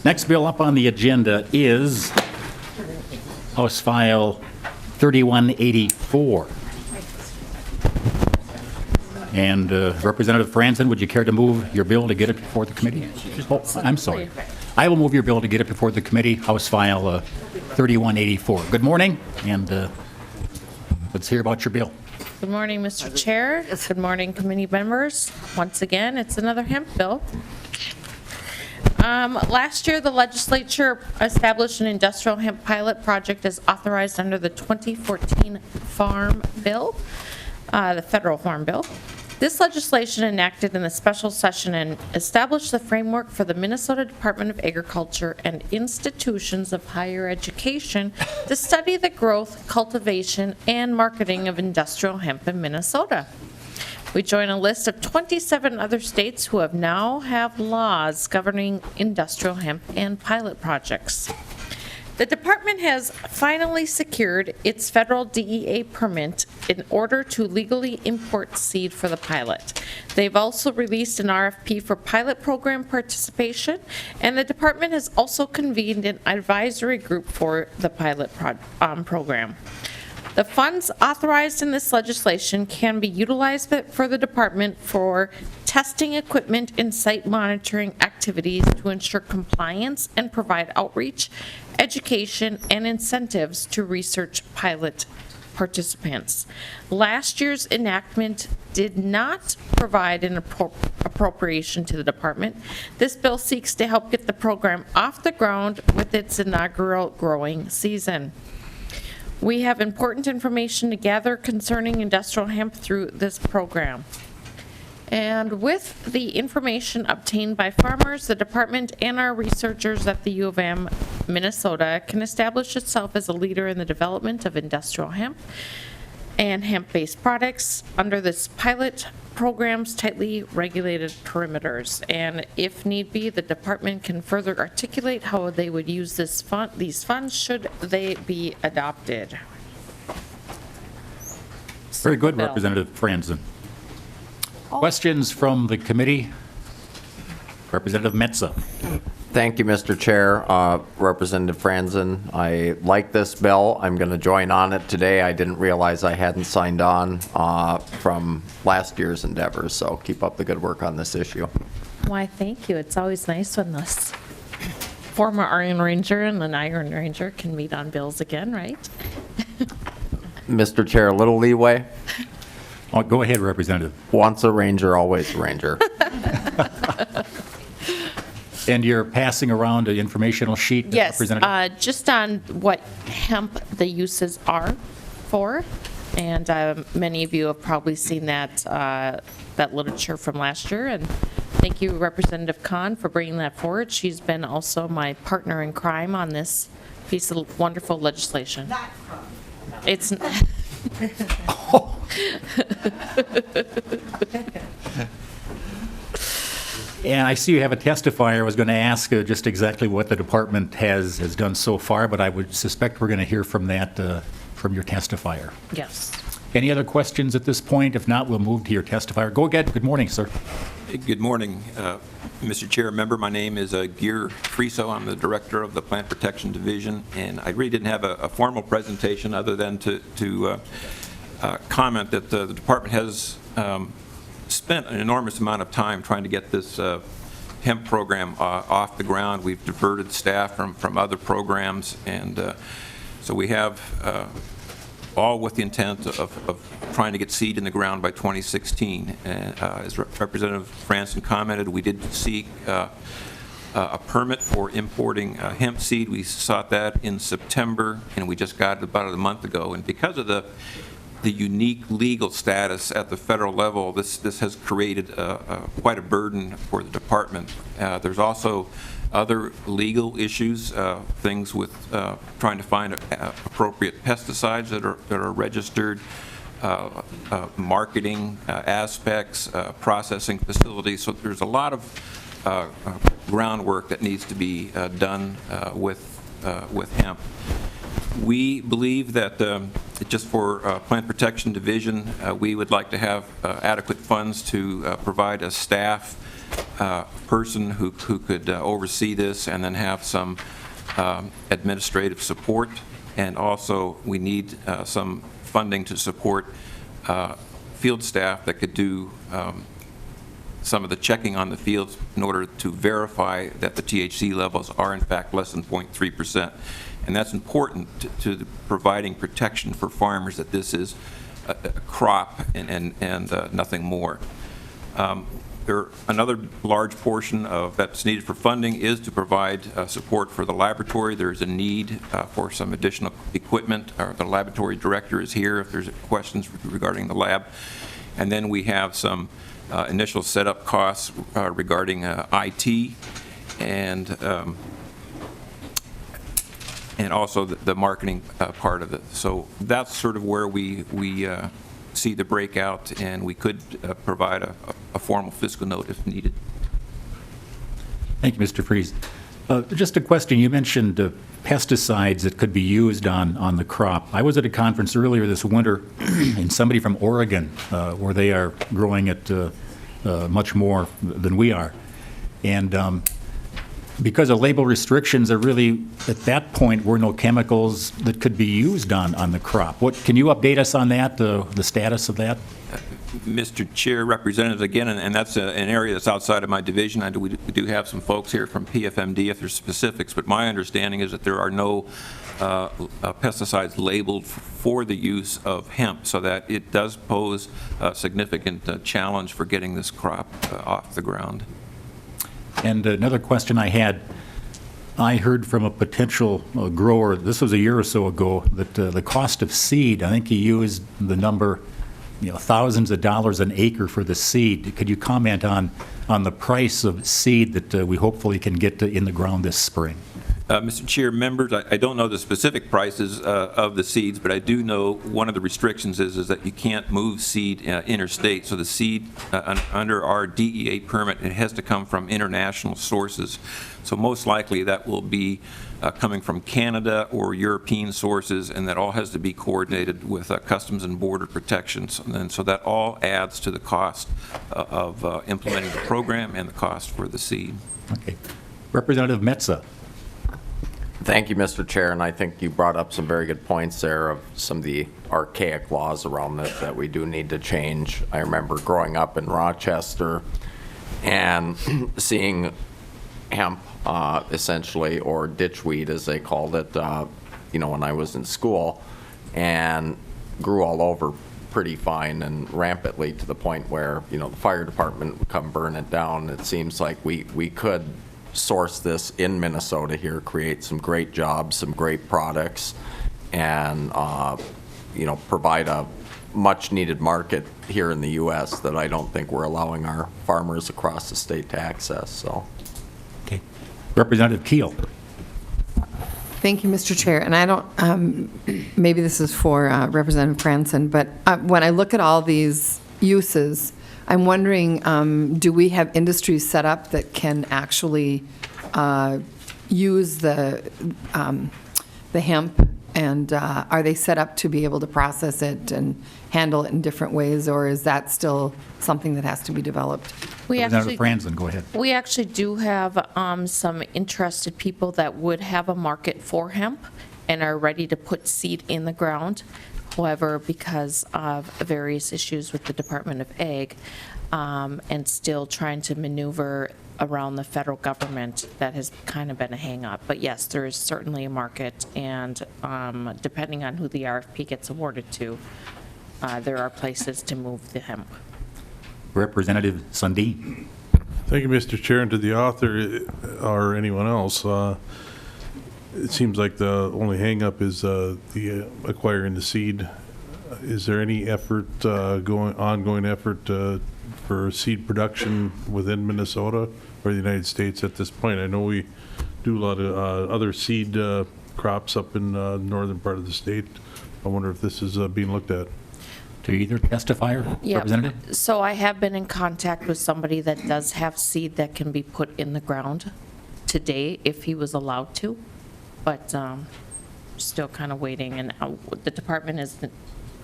Next bill up on the agenda is House File 3184. And Representative Franzen, would you care to move your bill to get it before the committee? Oh, I'm sorry. I will move your bill to get it before the committee, House File 3184. Good morning, and let's hear about your bill. Good morning, Mr. Chair. Good morning, committee members. Once again, it's another hemp bill. Last year, the legislature established an industrial hemp pilot project as authorized under the 2014 Farm Bill, the federal Farm Bill. This legislation enacted in the special session and established the framework for the Minnesota Department of Agriculture and institutions of higher education to study the growth, cultivation, and marketing of industrial hemp in Minnesota. We join a list of 27 other states who now have laws governing industrial hemp and pilot projects. The department has finally secured its federal DEA permit in order to legally import seed for the pilot. They've also released an RFP for pilot program participation, and the department has also convened an advisory group for the pilot program. The funds authorized in this legislation can be utilized for the department for testing equipment and site monitoring activities to ensure compliance and provide outreach, education, and incentives to research pilot participants. Last year's enactment did not provide an appropriation to the department. This bill seeks to help get the program off the ground with its inaugural growing season. We have important information to gather concerning industrial hemp through this program. And with the information obtained by farmers, the department, and our researchers at the U of M, Minnesota, can establish itself as a leader in the development of industrial hemp and hemp-based products under this pilot program's tightly regulated perimeters. And if need be, the department can further articulate how they would use these funds should they be adopted. Very good, Representative Franzen. Questions from the committee? Representative Metza. Thank you, Mr. Chair. Representative Franzen, I like this bill. I'm going to join on it today. I didn't realize I hadn't signed on from last year's endeavors, so keep up the good work on this issue. Why, thank you. It's always nice when this former Iron Ranger and an Iron Ranger can meet on bills again, right? Mr. Chair, a little leeway. Oh, go ahead, Representative. Once a Ranger, always a Ranger. And you're passing around an informational sheet, Yes, Representative? just on what hemp the uses are for, and many of you have probably seen that that literature from last year. And thank you, Representative Kahn, for bringing that forward. She's been also my partner in crime on this piece of wonderful legislation. Not crime. It's. And I see you have a testifier. I was going to ask just exactly what the department has done so far, but I would suspect we're going to hear from that, from your testifier. Yes. Any other questions at this point? If not, we'll move to your testifier. Go ahead. Good morning, sir. Good morning, Mr. Chair. Member, my name is Gear Friso. I'm the director of the Plant Protection Division, and I really didn't have a formal presentation other than to comment that the department has spent an enormous amount of time trying to get this hemp program off the ground. We've diverted staff from other programs, and so we have all with the intent of trying to get seed in the ground by 2016. And as Representative Franzen commented, we did seek a permit for importing hemp seed. We sought that in September, and we just got it about a month ago. And because of the unique legal status at the federal level, this has created quite a burden for the department. There's also other legal issues, things with trying to find appropriate pesticides that are registered, marketing aspects, processing facilities. So there's a lot of groundwork that needs to be done with hemp. We believe that just for Plant Protection Division, we would like to have adequate funds to provide a staff person who could oversee this and then have some administrative support. And also, we need some funding to support field staff that could do some of the checking on the fields in order to verify that the THC levels are in fact less than 0.3%. And that's important to providing protection for farmers that this is a crop and nothing more. Another large portion of that's needed for funding is to provide support for the laboratory. There's a need for some additional equipment. The laboratory director is here if there's questions regarding the lab. And then we have some initial setup costs regarding IT and also the marketing part of it. So that's sort of where we see the breakout, and we could provide a formal fiscal note if needed. Thank you, Mr. Freeze. Just a question. You mentioned pesticides that could be used on the crop. I was at a conference earlier this winter, and somebody from Oregon, where they are growing it much more than we are. And because of label restrictions, there really, at that point, were no chemicals that could be used on the crop. Can you update us on that, the status of that? Mr. Chair, Representative, again, and that's an area that's outside of my division. We do have some folks here from PFMD if there's specifics, but my understanding is that there are no pesticides labeled for the use of hemp, so that it does pose a significant challenge for getting this crop off the ground. And another question I had, I heard from a potential grower, this was a year or so ago, that the cost of seed, I think he used the number, thousands of dollars an acre for the seed. Could you comment on the price of seed that we hopefully can get in the ground this spring? Mr. Chair, members, I don't know the specific prices of the seeds, but I do know one of the restrictions is that you can't move seed interstate. So the seed under our DEA permit, it has to come from international sources. So most likely that will be coming from Canada or European sources, and that all has to be coordinated with Customs and Border Protections. And so that all adds to the cost of implementing the program and the cost for the seed. Okay. Representative Metza. Thank you, Mr. Chair, and I think you brought up some very good points there of some of the archaic laws around this that we do need to change. I remember growing up in Rochester and seeing hemp, essentially, or ditchweed as they called it, when I was in school, and grew all over pretty fine and rampantly to the point where, the fire department would come burn it down. It seems like we could source this in Minnesota here, create some great jobs, some great products, and provide a much needed market here in the U.S. that I don't think we're allowing our farmers across the state to access. So, okay, Representative Keel. Thank you, Mr. Chair. And I don't, maybe this is for Representative Franson, but when I look at all these uses, I'm wondering, do we have industries set up that can actually use the hemp, and are they set up to be able to process it and handle it in different ways, or is that still something that has to be developed? Representative Franson, go ahead. We actually do have some interested people that would have a market for hemp and are ready to put seed in the ground. However, because of various issues with the Department of Ag and still trying to maneuver around the federal government, that has kind of been a hang-up. But yes, there is certainly a market, and depending on who the RFP gets awarded to, there are places to move the hemp. Representative Sundin. Thank you, Mr. Chair, and to the author or anyone else. It seems like the only hang-up is the acquiring the seed. Is there any effort, ongoing effort for seed production within Minnesota or the United States at this point? I know we do a lot of other seed crops up in the northern part of the state. I wonder if this is being looked at. To either testifier, Yep. Representative? So I have been in contact with somebody that does have seed that can be put in the ground today if he was allowed to, but still kind of waiting. And the department is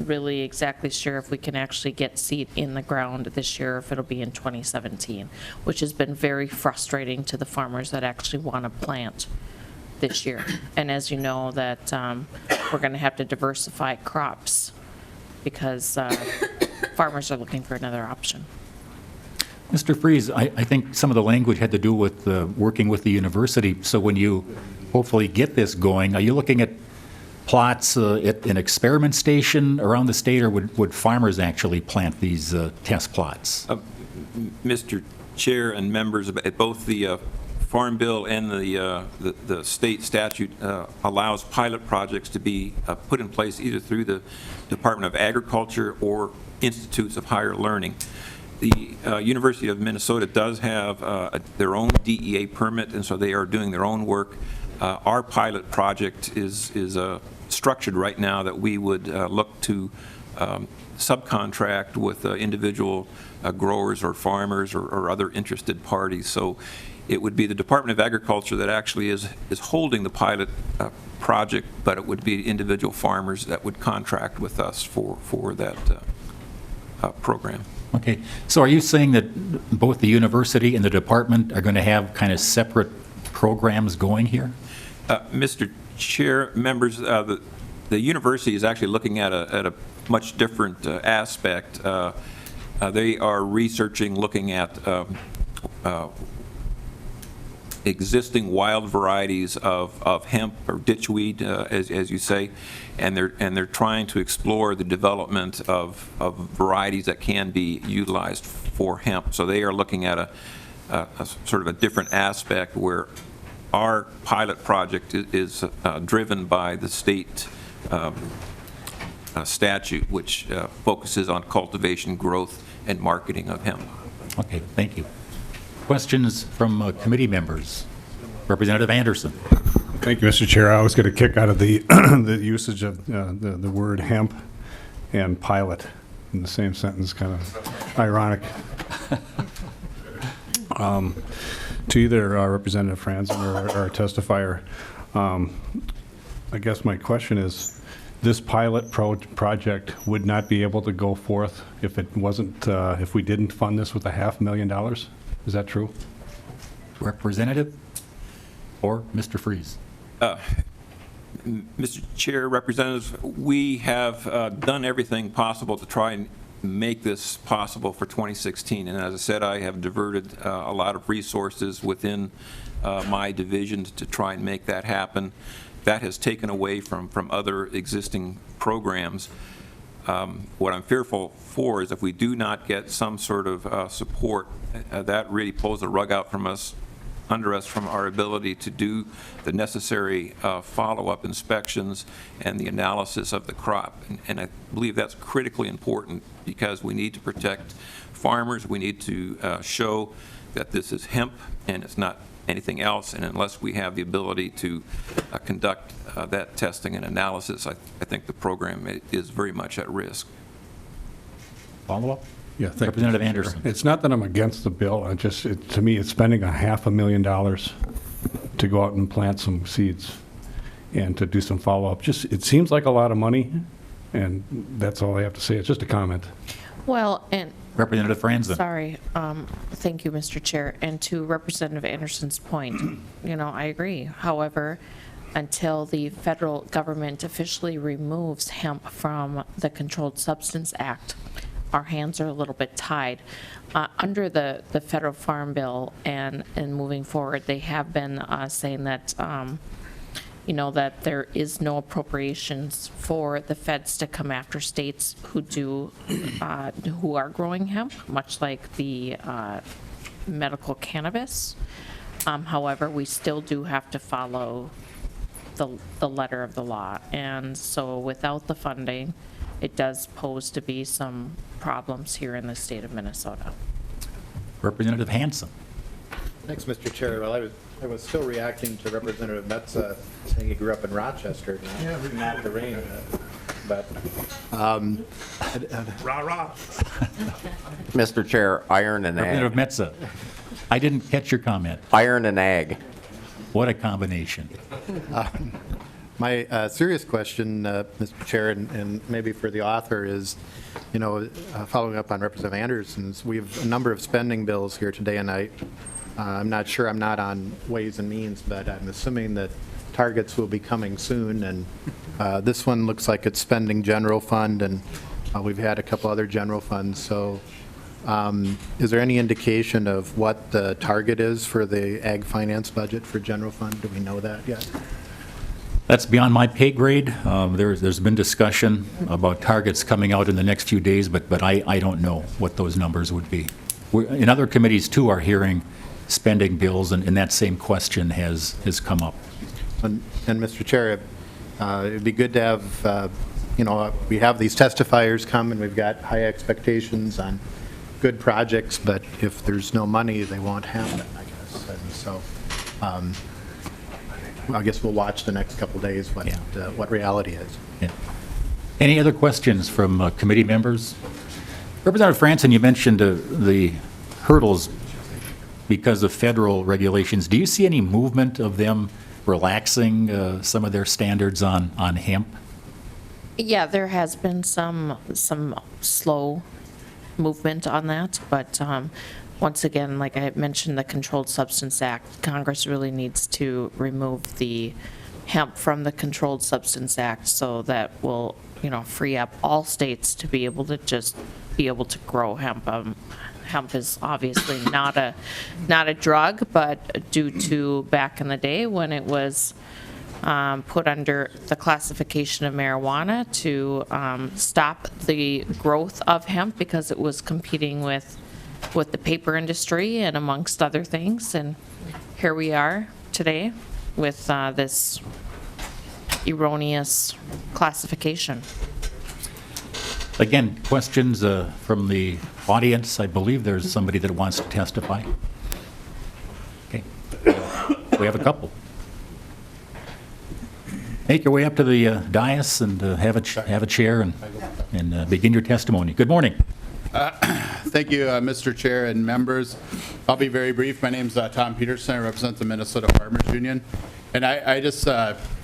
really exactly sure if we can actually get seed in the ground this year, or if it'll be in 2017, which has been very frustrating to the farmers that actually want to plant this year. And as you know, that we're going to have to diversify crops because farmers are looking for another option. Mr. Freeze, I think some of the language had to do with working with the university. So when you hopefully get this going, are you looking at plots at an experiment station around the state, or would farmers actually plant these test plots? Mr. Chair and members, both the Farm Bill and the state statute allows pilot projects to be put in place either through the Department of Agriculture or institutes of higher learning. The University of Minnesota does have their own DEA permit, and so they are doing their own work. Our pilot project is structured right now that we would look to subcontract with individual growers or farmers or other interested parties. So it would be the Department of Agriculture that actually is holding the pilot project, but it would be individual farmers that would contract with us for that program. Okay, so are you saying that both the university and the department are going to have kind of separate programs going here? Mr. Chair, members, the university is actually looking at a much different aspect. They are researching, looking at existing wild varieties of hemp or ditchweed, as you say, and they're trying to explore the development of varieties that can be utilized for hemp. So they are looking at a sort of a different aspect where our pilot project is driven by the state statute, which focuses on cultivation, growth, and marketing of hemp. Okay, thank you. Questions from committee members? Representative Anderson. Thank you, Mr. Chair. I always get a kick out of the the usage of the word hemp and pilot in the same sentence, kind of ironic. To either Representative Franzen or a testifier, I guess my question is, this pilot project would not be able to go forth if it wasn't, if we didn't fund this with $500,000? Is that true? Representative or Mr. Freeze? Mr. Chair, Representatives, we have done everything possible to try and make this possible for 2016. And as I said, I have diverted a lot of resources within my division to try and make that happen. That has taken away from other existing programs. What I'm fearful for is if we do not get some sort of support, that really pulls the rug out from us, under us, from our ability to do the necessary follow-up inspections and the analysis of the crop. And I believe that's critically important because we need to protect farmers. We need to show that this is hemp and it's not anything else. And unless we have the ability to conduct that testing and analysis, I think the program is very much at risk. Follow-up? Yeah, thank you, Representative Mr. Chair. Anderson. It's not that I'm against the bill. I just, to me, it's spending $500,000 to go out and plant some seeds and to do some follow-up. Just, it seems like a lot of money, and that's all I have to say. It's just a comment. Well, and Representative Franzen. sorry, thank you, Mr. Chair. And to Representative Anderson's point, you know, I agree. However, until the federal government officially removes hemp from the Controlled Substance Act, our hands are a little bit tied. Under the federal farm bill and moving forward, they have been saying that, you know, that there is no appropriations for the feds to come after states who are growing hemp, much like the medical cannabis. However, we still do have to follow the letter of the law. And so without the funding, it does pose to be some problems here in the state of Minnesota. Representative Hansen. Thanks, Mr. Chair. Well, I was still reacting to Representative Metza saying he grew up in Rochester, not the rain. But Mr. Chair, iron and Representative ag. Metza. I didn't catch your comment. Iron and ag. What a combination. My serious question, Mr. Chair, and maybe for the author is, following up on Representative Anderson's, we have a number of spending bills here today, and I'm not sure, I'm not on Ways and Means, but I'm assuming that targets will be coming soon, and this one looks like it's spending general fund, and we've had a couple other general funds, so is there any indication of what the target is for the ag finance budget for general fund? Do we know that yet? That's beyond my pay grade. There's been discussion about targets coming out in the next few days, but I don't know what those numbers would be. In other committees, too, are hearing spending bills, and that same question has come up. And Mr. Chair, it'd be good to have, we have these testifiers come, and we've got high expectations on good projects, but if there's no money, they won't happen, I guess. And so I guess we'll watch the next couple days what reality is. Yeah. Any other questions from committee members? Representative Franson, you mentioned the hurdles because of federal regulations. Do you see any movement of them relaxing some of their standards on hemp? Yeah, there has been some slow movement on that, but once again, like I mentioned, the Controlled Substance Act, Congress really needs to remove the hemp from the Controlled Substance Act, so that will, free up all states to be able to grow hemp. Hemp is obviously not a drug, but due to back in the day when it was put under the classification of marijuana to stop the growth of hemp because it was competing with the paper industry and amongst other things. And here we are today with this erroneous classification. Again, questions from the audience. I believe there's somebody that wants to testify. Okay. We have a couple. Make your way up to the dais and have a chair and begin your testimony. Good morning. Thank you, Mr. Chair and members. I'll be very brief. My name is Tom Peterson. I represent the Minnesota Farmers Union. And I just,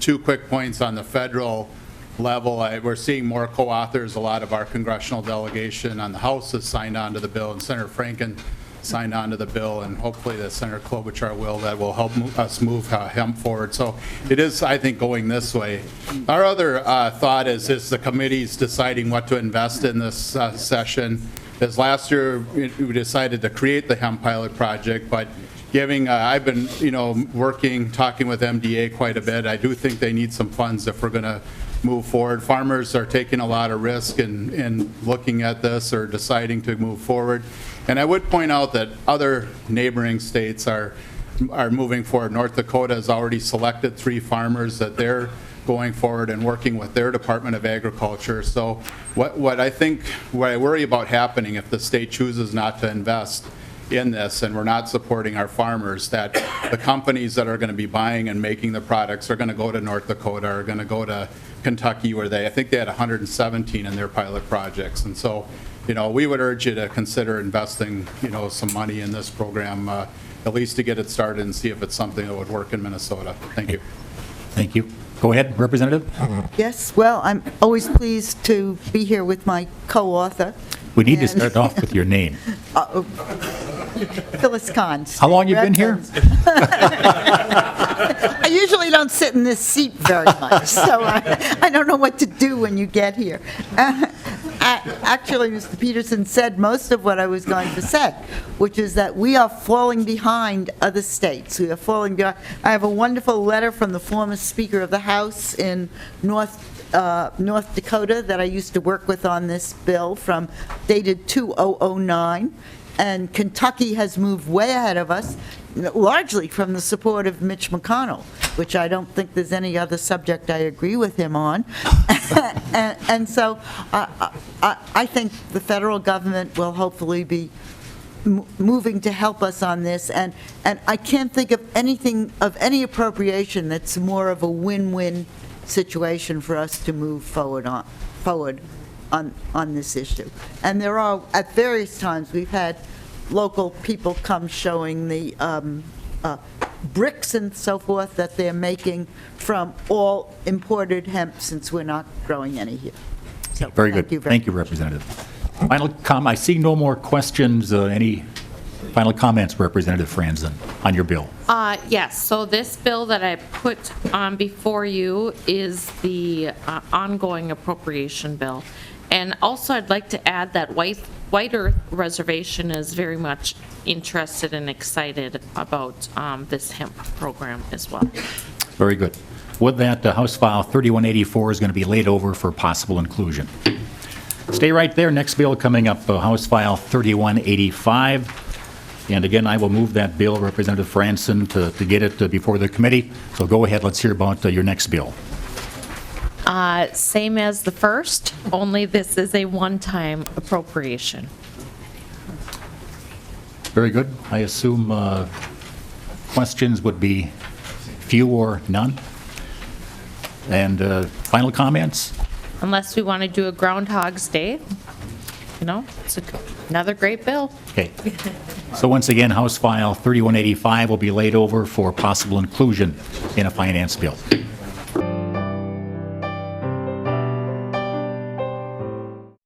2 quick points on the federal level. We're seeing more co-authors. A lot of our congressional delegation on the House has signed on to the bill, and Senator Franken signed on to the bill, and hopefully that Senator Klobuchar that will help us move hemp forward. So it is, I think, going this way. Our other thought is the committee's deciding what to invest in this session. As last year, we decided to create the hemp pilot project, but I've been, talking with MDA quite a bit. I do think they need some funds if we're going to move forward. Farmers are taking a lot of risk in looking at this or deciding to move forward. And I would point out that other neighboring states are moving forward. North Dakota has already selected 3 farmers that they're going forward and working with their Department of Agriculture. So what I worry about happening if the state chooses not to invest in this and we're not supporting our farmers, that the companies that are going to be buying and making the products are going to go to North Dakota, are going to go to Kentucky, where I think they had 117 in their pilot projects. And so, we would urge you to consider investing, some money in this program, at least to get it started and see if it's something that would work in Minnesota. Thank you. Thank you. Go ahead, Representative. Yes, well, I'm always pleased to be here with my co-author. We need to start off with your name. Phyllis Kahn. How long you been here? I usually don't sit in this seat very much, so I don't know what to do when you get here. Actually, Mr. Peterson said most of what I was going to say, which is that we are falling behind other states. We are falling behind. I have a wonderful letter from the former Speaker of the House in North Dakota that I used to work with on this bill, dated 2009. And Kentucky has moved way ahead of us, largely from the support of Mitch McConnell, which I don't think there's any other subject I agree with him on. and so I think the federal government will hopefully be moving to help us on this. And I can't think of any appropriation that's more of a win-win situation for us to move forward on this issue. And there are, at various times, we've had local people come showing the bricks and so forth that they're making from all imported hemp, since we're not growing any here. So, Very good. very Thank you, Representative. Final I see no more questions. Any final comments, Representative Franzen, on your bill? Yes, so this bill that I put on before you is the ongoing appropriation bill. And also, I'd like to add that White Earth Reservation is very much interested and excited about this hemp program as well. Very good. With that, House File 3184 is going to be laid over for possible inclusion. Stay right there. Next bill coming up, House File 3185. And again, I will move that bill, Representative Franzen, to get it before the committee. So go ahead, let's hear about your next bill. Same as the first, only this is a one-time appropriation. Very good. I assume questions would be few or none. And final comments? Unless we want to do a Groundhog's Day, you know, it's another great bill. Okay. So once again, House File 3185 will be laid over for possible inclusion in a finance bill.